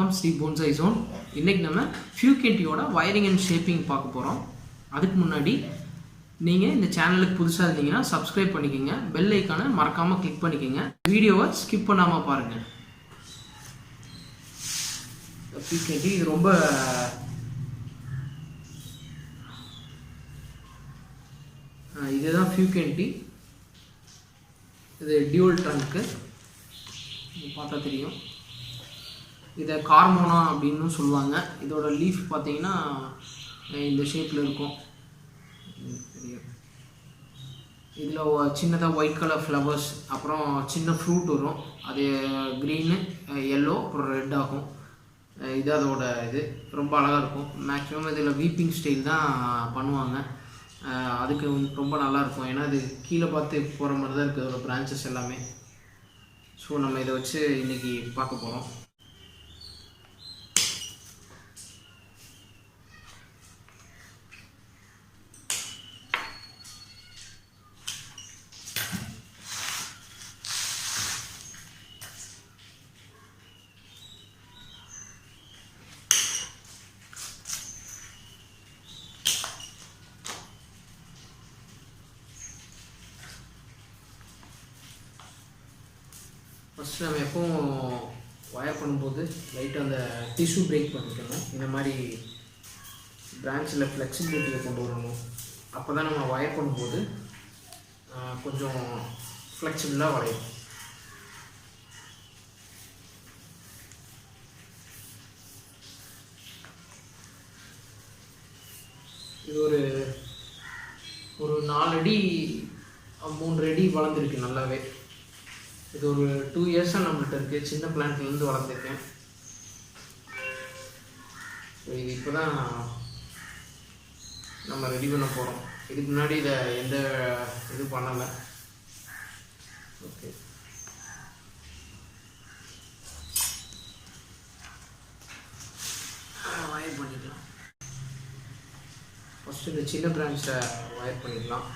வணக்கம் Sri bonsai zone. இன்றைக்கி நம்ம ஃபியூகேன்டியோட வயரிங் அண்ட் ஷேப்பிங் பார்க்க போகிறோம். அதுக்கு முன்னாடி நீங்கள் இந்த சேனலுக்கு புதுசாக இருந்தீங்கன்னா சப்ஸ்கிரைப் பண்ணிக்கோங்க, பெல் ஐக்கானை மறக்காமல் கிளிக் பண்ணிக்கோங்க, வீடியோவை ஸ்கிப் பண்ணாமல் பாருங்கள். ஃபியூகேன்டி இது ரொம்ப இதுதான் ஃபியூகேன்டி. இது டியூவல் ட்ரங்க்கு பார்த்தா தெரியும். இதை கார்மோனா அப்படின்னு சொல்லுவாங்க. இதோட லீஃப் பார்த்தீங்கன்னா இந்த ஷேப்பில் இருக்கும். இதில் சின்னதாக ஒயிட் கலர் ஃப்ளவர்ஸ், அப்புறம் சின்ன ஃப்ரூட் வரும். அது க்ரீனு, எல்லோ, அப்புறம் ரெட் ஆகும். இது அதோட இது ரொம்ப அழகாக இருக்கும். மேக்ஸிமம் இதில் வீப்பிங் ஸ்டைல் தான் பண்ணுவாங்க. அதுக்கு ரொம்ப நல்லாயிருக்கும். ஏன்னா இது கீழே பார்த்து போகிற மாதிரி தான் இருக்குது அதோட பிரான்ச்சஸ் எல்லாமே. ஸோ நம்ம இதை வச்சு இன்றைக்கி பார்க்க போகிறோம். ஃபஸ்ட்டு நம்ம எப்போவும் ஒயர் பண்ணும்போது லைட்டாக அந்த டிஷ்யூ பிரேக் பண்ணிக்கணும். இந்த மாதிரி பிரான்ச்சில் ஃப்ளெக்சிபிலிட்டியை கொண்டு வரணும். அப்போ தான் நம்ம ஒயர் பண்ணும்போது கொஞ்சம் ஃப்ளெக்சிபிளாக வளையும். இது ஒரு 4 அடி 3 அடி வளர்ந்துருக்கு நல்லாவே. இது ஒரு 2 இயர்ஸாக நம்மள்கிட்ட இருக்குது. சின்ன பிளான்ட்லேருந்து வளர்ந்துருக்கேன். இது இப்போ தான் நம்ம ரெடி பண்ண போகிறோம். இதுக்கு முன்னாடி இதை எந்த இது பண்ணலை. ஓகே, ஒயர் பண்ணிக்கலாம். ஃபஸ்ட்டு இந்த சின்ன பிரான்ச்சை ஒயர் பண்ணிக்கலாம்.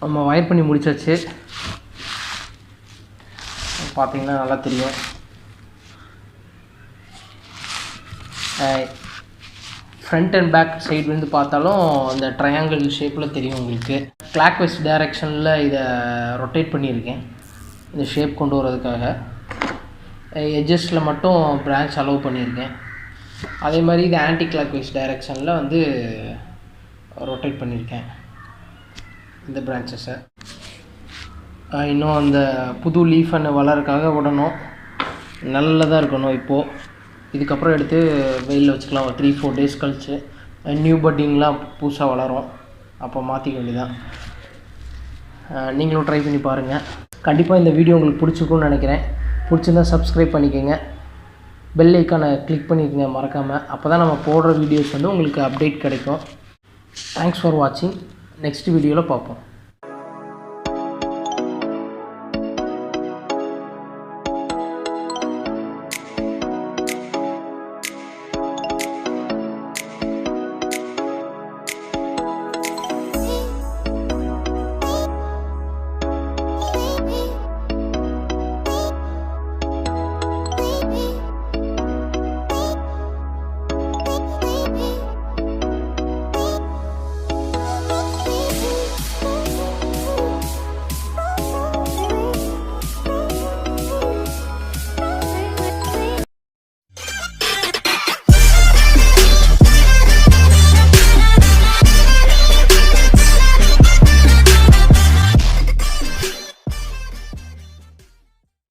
நம்ம வயர் பண்ணி முடிச்சாச்சு. பார்த்தீங்கன்னா நல்லா தெரியும். ஃப்ரண்ட் அண்ட் பேக் சைடு வந்து பார்த்தாலும் அந்த ட்ரையாங்கிள் ஷேப்பில் தெரியும் உங்களுக்கு. கிளாக் வைஸ் டைரெக்ஷனில் இதை ரொட்டேட் பண்ணியிருக்கேன் இந்த ஷேப் கொண்டு வரதுக்காக. எட்ஜஸில் மட்டும் பிரான்ச் அலோவ் பண்ணியிருக்கேன். அதே மாதிரி இது ஆன்டி கிளாக் வைஸ் டைரெக்ஷனில் வந்து ரொட்டேட் பண்ணியிருக்கேன் இந்த பிரான்ச்சஸை. இன்னும் அந்த புது லீஃப் அண்ட் வளர்றதுக்காக விடணும். நல்லதாக இருக்கணும். இப்போது இதுக்கப்புறம் எடுத்து வெயிலில் வச்சுக்கலாம். ஒரு 3-4 டேஸ் கழிச்சு நியூ பட்டிங்லாம் புதுசாக வளரும். அப்போ மாற்றிக்க வேண்டியதான். நீங்களும் ட்ரை பண்ணி பாருங்கள். கண்டிப்பாக இந்த வீடியோ உங்களுக்கு பிடிச்சிருக்குன்னு நினைக்கிறேன். பிடிச்சிருந்தா சப்ஸ்கிரைப் பண்ணிக்கோங்க. பெல் ஐக்கானை கிளிக் பண்ணிக்கோங்க மறக்காமல். அப்போ தான் நம்ம போடுற வீடியோஸ் வந்து உங்களுக்கு அப்டேட் கிடைக்கும். தேங்க்ஸ் ஃபார் வாட்சிங். நெக்ஸ்ட் வீடியோவில் பார்ப்போம்.